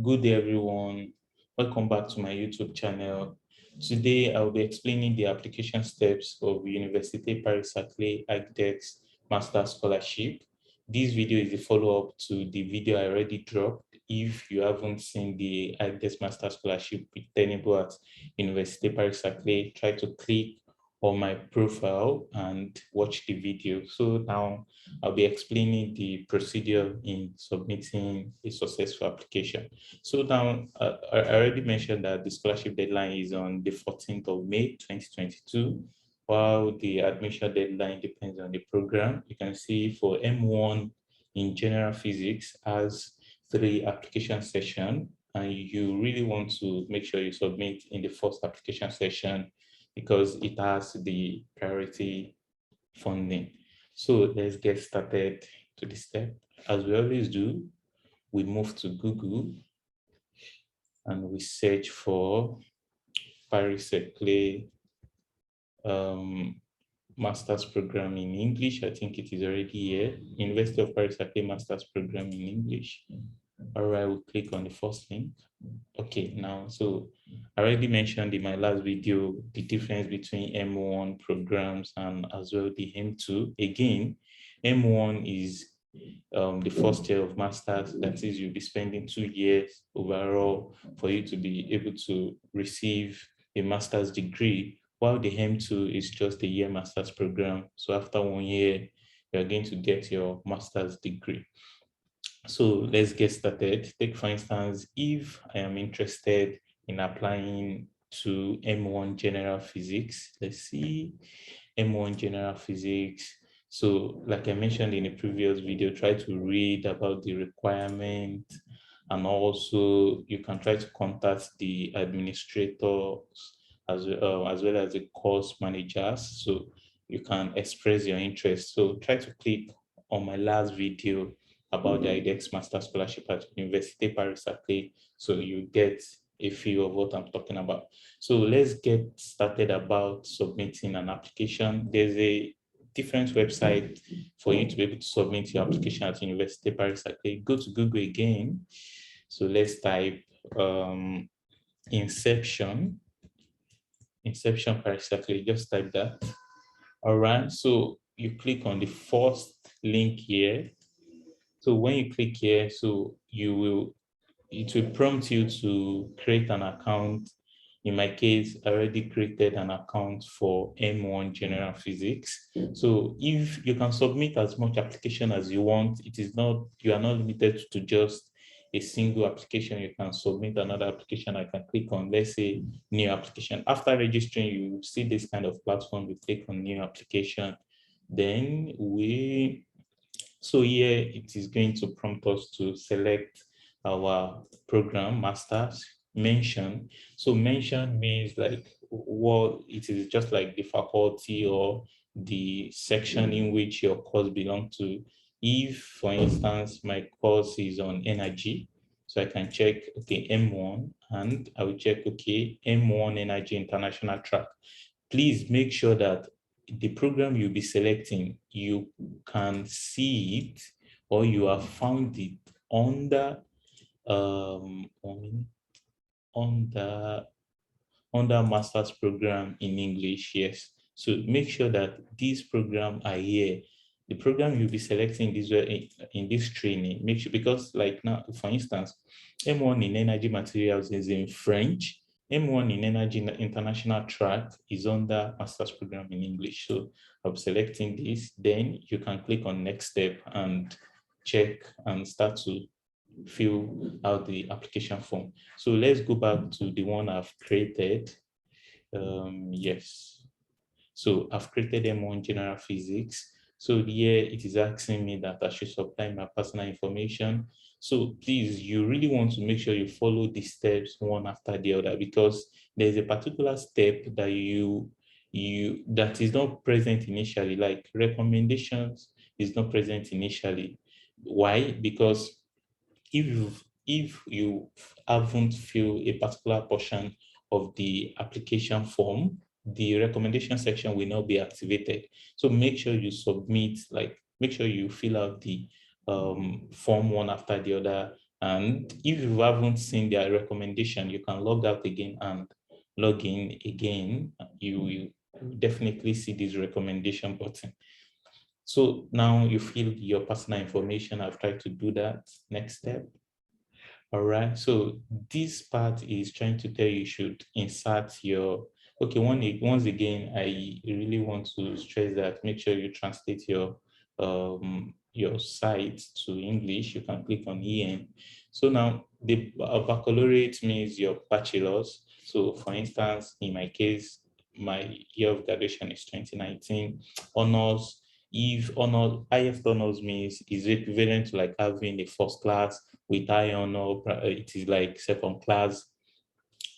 Good day, everyone. Welcome back to my YouTube channel. Today, I'll be explaining the application steps of Universite Paris-Saclay IDEX Masters Scholarship. This video is a follow-up to the video I already dropped. If you haven't seen the IDEX Masters Scholarship obtainable at Universite Paris-Saclay, try to click on my profile and watch the video. So now I'll be explaining the procedure in submitting a successful application. So now, I already mentioned that the scholarship deadline is on the 14th of May, 2022, while the admission deadline depends on the program. You can see for M1 in general physics has 3 application sessions, and you really want to make sure you submit in the first application session because it has the priority funding. So let's get started to the step. As we always do, we move to Google and we search for Paris-Saclay Master's Program in English. I think it is already here. University of Paris-Saclay Master's Program in English. All right, we'll click on the first link. Okay, now, so I already mentioned in my last video the difference between M1 programs and as well the M2. Again, M1 is the first year of master's. That is, you'll be spending 2 years overall for you to be able to receive a master's degree, while the M2 is just a year master's program. So after 1 year, you're going to get your master's degree. So let's get started. Take, for instance, if I am interested in applying to M1 General Physics, let's see, M1 General Physics. So like I mentioned in a previous video, try to read about the requirement, and also you can try to contact the administrators as well as the course managers, so you can express your interest. So try to click on my last video about the IDEX Masters Scholarship at Universite Paris-Saclay, so you get a feel of what I'm talking about. So let's get started about submitting an application. There's a different website for you to be able to submit your application at Universite Paris-Saclay. Go to Google again. So let's type Inception Paris-Saclay, just type that. All right, so you click on the first link here. So when you click here, so it will prompt you to create an account. In my case, I already created an account for M1 General Physics. So if you can submit as much application as you want, you are not limited to just a single application. You can submit another application. I can click on, let's say, new application. After registering, you see this kind of platform. We click on new application. Then so here it is going to prompt us to select our program, Masters, mention. So mention means like what it is, just like the faculty or the section in which your course belongs to. If, for instance, my course is on energy, so I can check, okay, M1, and I will check, okay, M1 Energy International Track. Please make sure that the program you'll be selecting, you can see it or you have found it under master's program in English. Yes, so make sure that these programs are here. The program you'll be selecting in this training, make sure, because like now, for instance, M1 in energy materials is in French. M1 in Energy International Track is under Master's Program in English. So I'm selecting this, then you can click on next step and check and start to fill out the application form. So let's go back to the one I've created. Yes. So I've created M1 General Physics. So here it is asking me that I should supply my personal information. So please, you really want to make sure you follow the steps one after the other, because there's a particular step that that is not present initially, like recommendations is not present initially. Why? Because if you haven't filled a particular portion of the application form, the recommendation section will not be activated. So make sure you submit, like make sure you fill out the form one after the other And if you haven't seen their recommendation, you can log out again and log in again. You will definitely see this recommendation button. So now you fill your personal information. I've tried to do that. Next step. All right. So this part is trying to tell you should insert your, okay, once again, I really want to stress that make sure you translate your site to English. You can click on EN. So now the baccalaureate means your bachelor's. So for instance, in my case, my year of graduation is 2019. Honors, if honor, highest honors means is equivalent to like having a first class. With high honor, it is like second class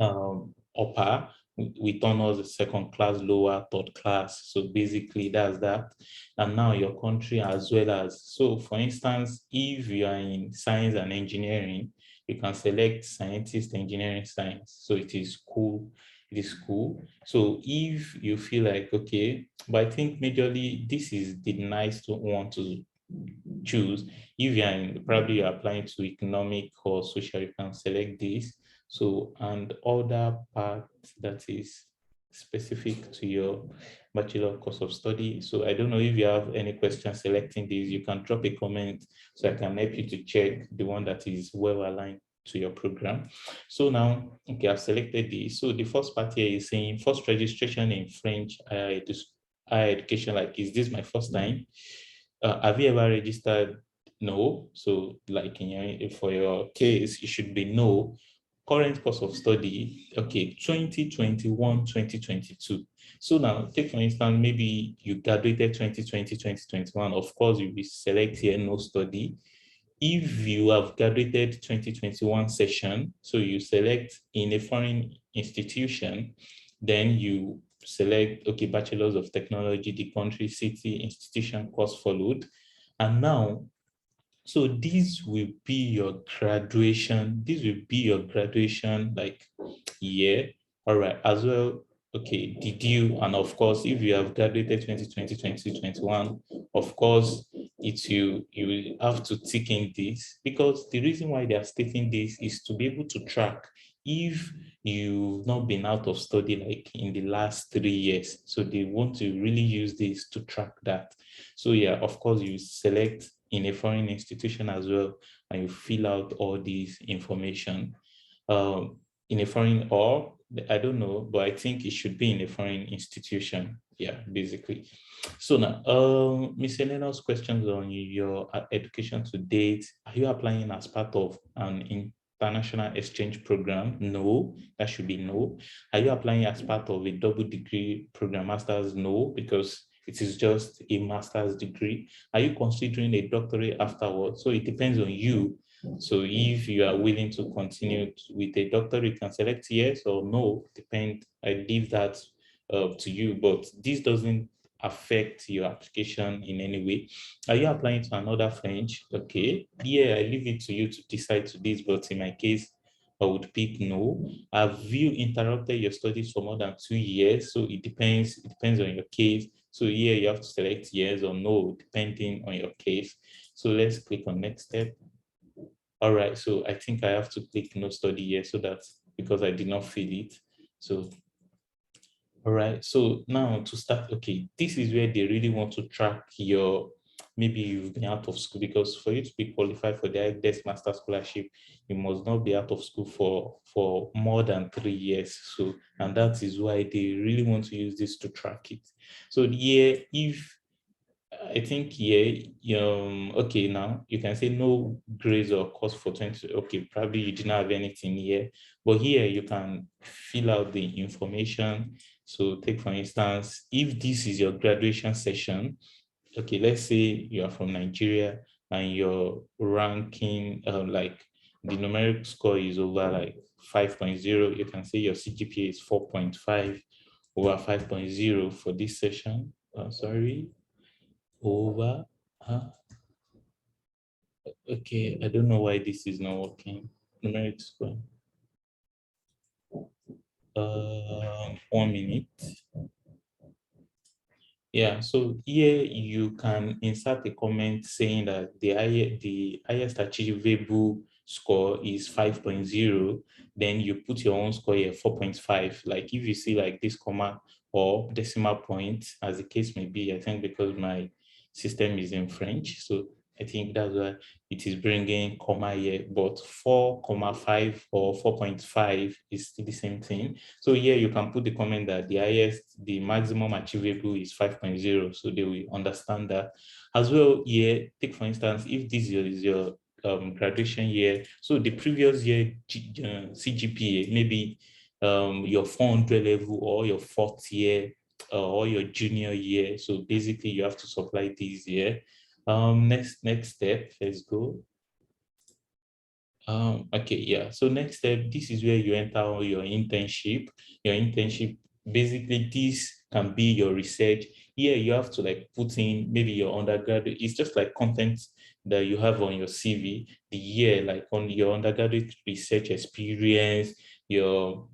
upper. With honors, second class, lower, third class. So basically that's that. And now your country as well as, so for instance, if you are in science and engineering, you can select scientist, engineering, science. So it is cool. It is cool. So if you feel like, okay, but I think majorly this is the nice to want to choose. If you're in, probably you're applying to economic or social, you can select this. So, and other part that is specific to your bachelor course of study. So I don't know if you have any questions selecting these, you can drop a comment so I can help you to check the one that is well aligned to your program. So now, okay, I've selected this. So the first part here is saying first registration in French higher education. Like, is this my first time? Have you ever registered? No. So like in your, for your case, it should be no. Current course of study, okay, 2021, 2022. So now take for instance, maybe you graduated 2020, 2021. Of course, you will select here no study. If you have graduated 2021 session, so you select in a foreign institution, then you select, okay, Bachelor's of Technology, the country, city, institution, course followed. And now, so this will be your graduation. This will be your graduation like year. All right, as well. Okay, did you, and of course, if you have graduated 2020, 2021, of course, you will have to tick in this, because the reason why they are stating this is to be able to track if you've not been out of study like in the last 3 years. So they want to really use this to track that. So yeah, of course, you select in a foreign institution as well, and you fill out all these information. In a foreign, or I don't know, but I think it should be in a foreign institution. Yeah, basically. So now, miscellaneous questions on your education to date. Are you applying as part of an international exchange program? No, that should be no. Are you applying as part of a double degree program, master's? No, because it is just a master's degree. Are you considering a doctorate afterwards? So it depends on you. So if you are willing to continue with a doctorate, you can select yes or no. Depend. I leave that to you, but this doesn't affect your application in any way. Are you applying to another French? Okay. Yeah, I leave it to you to decide to this, but in my case, I would pick no. Have you interrupted your studies for more than 2 years? So it depends on your case. So here you have to select yes or no, depending on your case. So let's click on next step. All right, so I think I have to click no study here, so that's because I did not fill it. So, all right, so now to start, okay, this is where they really want to track your, maybe you've been out of school, because for you to be qualified for the IDEX Masters Scholarship, you must not be out of school for more than 3 years. So, and that is why they really want to use this to track it. So yeah, if I think, yeah, okay, now you can say no grades or course for 20, okay, probably you didn't have anything here, but here you can fill out the information. So take for instance, if this is your graduation session, okay, let's say you are from Nigeria and your ranking, like the numeric score is over like 5.0, you can say your CGPA is 4.5 over 5.0 for this session. Sorry, over. Okay, I don't know why this is not working. Numeric square. 1 minute. Yeah, so here you can insert a comment saying that the highest achievable score is 5.0, then you put your own score here 4.5. Like if you see like this comma or decimal point, as the case may be, I think because my system is in French, so I think that's why it is bringing comma here, but 4.5 or 4.5 is still the same thing. So here you can put the comment that the maximum achievable is 5.0, so they will understand that. As well, here, take for instance, if this is your graduation year, so the previous year CGPA, maybe your 400 level or your fourth year or your junior year. So basically you have to supply this year. Next step, let's go. Okay, yeah. So next step, this is where you enter your internship. Your internship, basically this can be your research. Here you have to like put in maybe your undergraduate. It's just like content that you have on your CV, the year, like on your undergraduate research experience, your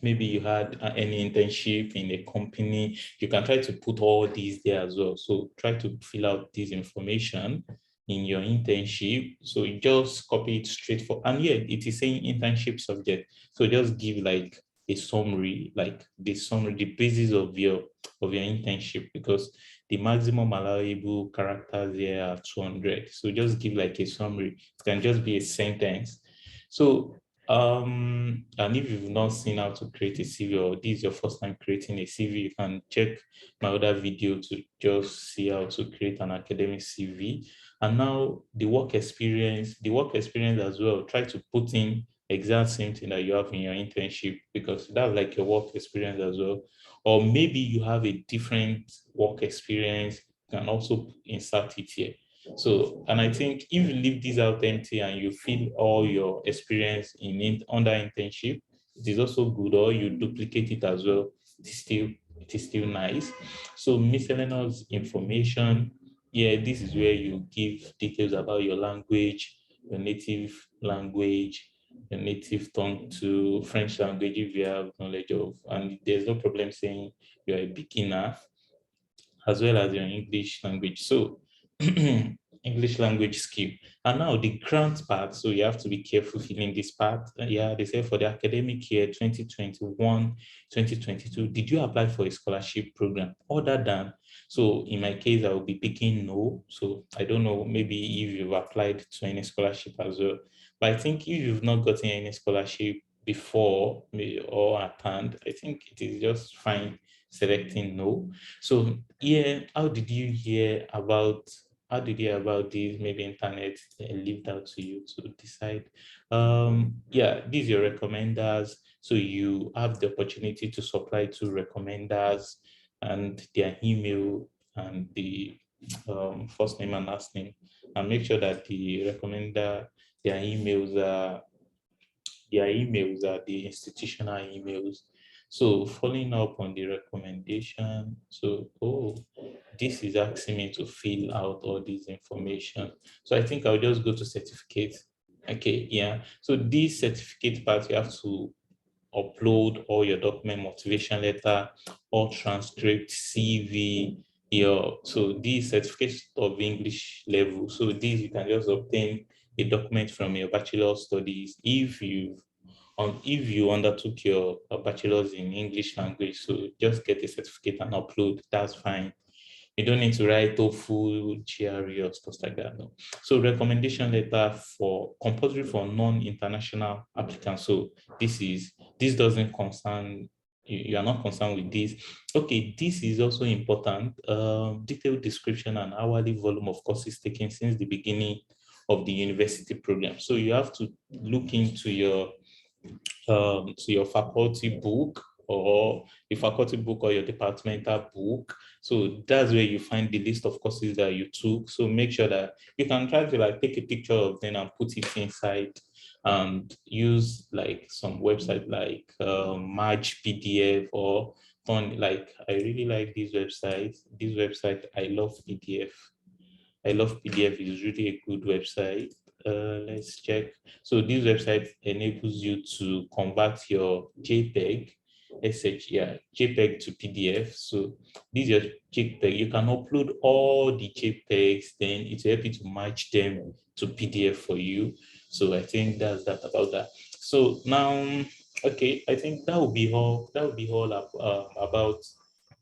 maybe you had any internship in a company. You can try to put all these there as well. So try to fill out this information in your internship. So you just copy it straight for, and yeah, it is saying internship subject. So just give like a summary, the basis of your internship, because the maximum allowable characters here are 200. So just give like a summary. It can just be a sentence. So and if you've not seen how to create a CV, or this is your first time creating a CV, you can check my other video to just see how to create an academic CV. And now the work experience as well, try to put in exact same thing that you have in your internship, because that's like your work experience as well. Or maybe you have a different work experience, you can also insert it here. So, and I think if you leave this out empty and you fill all your experience in it under internship, it is also good, or you duplicate it as well. It is still nice. So miscellaneous information. Yeah, this is where you give details about your language, your native language, your native tongue to French language if you have knowledge of, and there's no problem saying you're a beginner, as well as your English language. So English language skill. And now the grant part. So you have to be careful filling this part. Yeah, they say for the academic year 2021, 2022, did you apply for a scholarship program other than, so in my case, I will be picking no. So I don't know, maybe if you've applied to any scholarship as well. But I think if you've not gotten any scholarship before or at hand, I think it is just fine selecting no. So yeah, how did you hear about this? Maybe internet leave that to you to decide. Yeah, these are your recommenders. So you have the opportunity to supply to recommenders and their email and the first name and last name, and make sure that the recommender, their emails are the institutional emails. So following up on the recommendation, so this is asking me to fill out all this information. So I think I'll just go to certificate. Okay, yeah. So this certificate part, you have to upload all your document, motivation letter, all transcript, CV, so these certificates of English level. So these you can just obtain a document from your bachelor studies if you undertook your bachelor's in English language. So just get a certificate and upload. That's fine. You don't need to write TOEFL, GRE or stuff like that. No. So recommendation letter for compulsory for non-international applicants. So this doesn't concern you are not concerned with this. Okay, this is also important. Detailed description and hourly volume of courses taken since the beginning of the university program. So you have to look into your faculty book or your departmental book. So that's where you find the list of courses that you took. So make sure that you can try to like take a picture of them and put it inside, and use like some website like Merge PDF or like I really like this website. I love PDF. I love PDF is really a good website. Let's check. So this website enables you to convert your JPEG, JPEG to PDF. So this is your JPEG. You can upload all the JPEGs, then it will help you to match them to PDF for you. So I think that's that about that. So now, okay, I think that would be all. That would be all about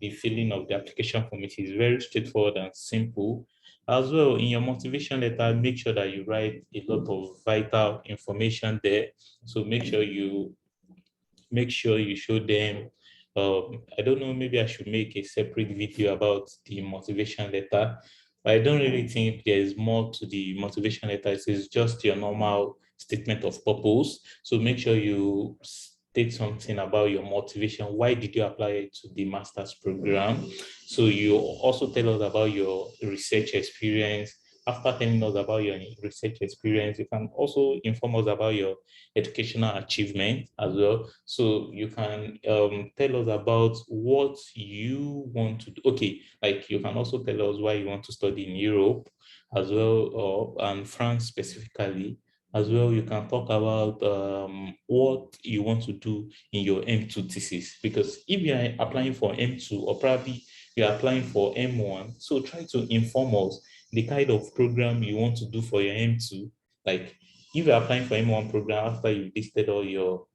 the filling of the application form. It is very straightforward and simple. As well, in your motivation letter, make sure that you write a lot of vital information there. So make sure you show them. I don't know, maybe I should make a separate video about the motivation letter. But I don't really think there's more to the motivation letter. It's just your normal statement of purpose. So make sure you state something about your motivation. Why did you apply to the master's program? So you also tell us about your research experience. After telling us about your research experience, you can also inform us about your educational achievement as well. So you can tell us about what you want to do. Okay, like you can also tell us why you want to study in Europe as well, or and France specifically. As well, you can talk about what you want to do in your M2 thesis. Because if you are applying for M2 or probably you're applying for M1, so try to inform us the kind of program you want to do for your M2. Like if you're applying for M1 program after you've listed all your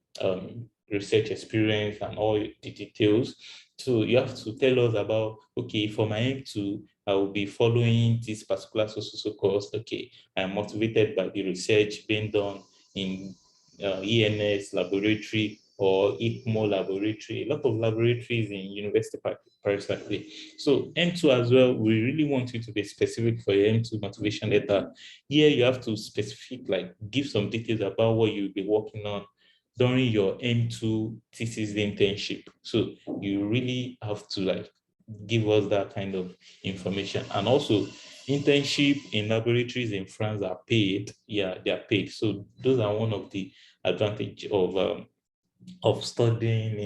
research experience and all the details, so you have to tell us about, okay, for my M2, I will be following this particular so course. Okay, I'm motivated by the research being done in ENS laboratory or ICMO laboratory, a lot of laboratories in University Paris-Saclay. So M2 as well, we really want you to be specific for your M2 motivation letter. Here you have to specific, like give some details about what you'll be working on during your M2 thesis internship. So you really have to like give us that kind of information. And also internship in laboratories in France are paid. Yeah, they are paid. So those are one of the advantage of studying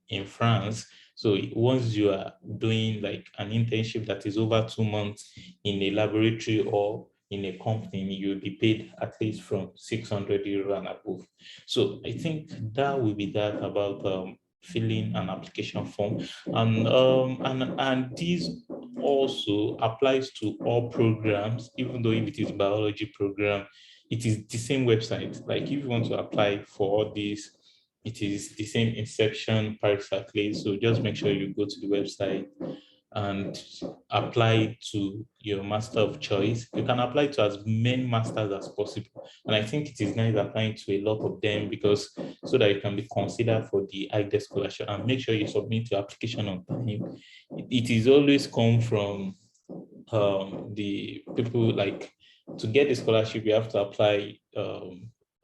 in France. So once you are doing like an internship that is over 2 months in a laboratory or in a company, you'll be paid at least from 600 euro and above. So I think that will be that about filling an application form. And this also applies to all programs, even though if it is biology program, it is the same website. Like if you want to apply for all these, it is the same inception Paris-Saclay. So just make sure you go to the website and apply to your master of choice. You can apply to as many masters as possible. And I think it is nice applying to a lot of them because so that you can be considered for the IDEX Scholarship, and make sure you submit your application on time. It is always come from the people like to get the scholarship, you have to apply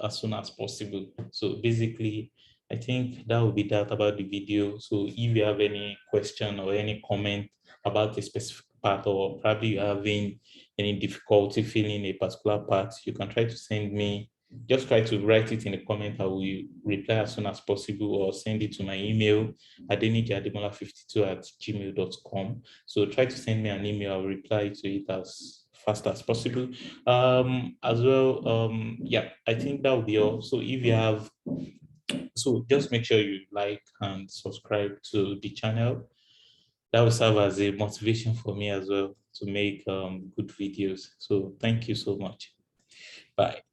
as soon as possible. So basically, I think that will be that about the video. So if you have any question or any comment about a specific part, or probably you're having any difficulty filling a particular part, you can try to send me, just try to write it in a comment. I will reply as soon as possible, or send it to my email, adenikeademola52@gmail.com. So try to send me an email. I'll reply to it as fast as possible. As well, yeah, I think that will be all. So if you have, so just make sure you like and subscribe to the channel. That will serve as a motivation for me as well to make good videos. So thank you so much. Bye.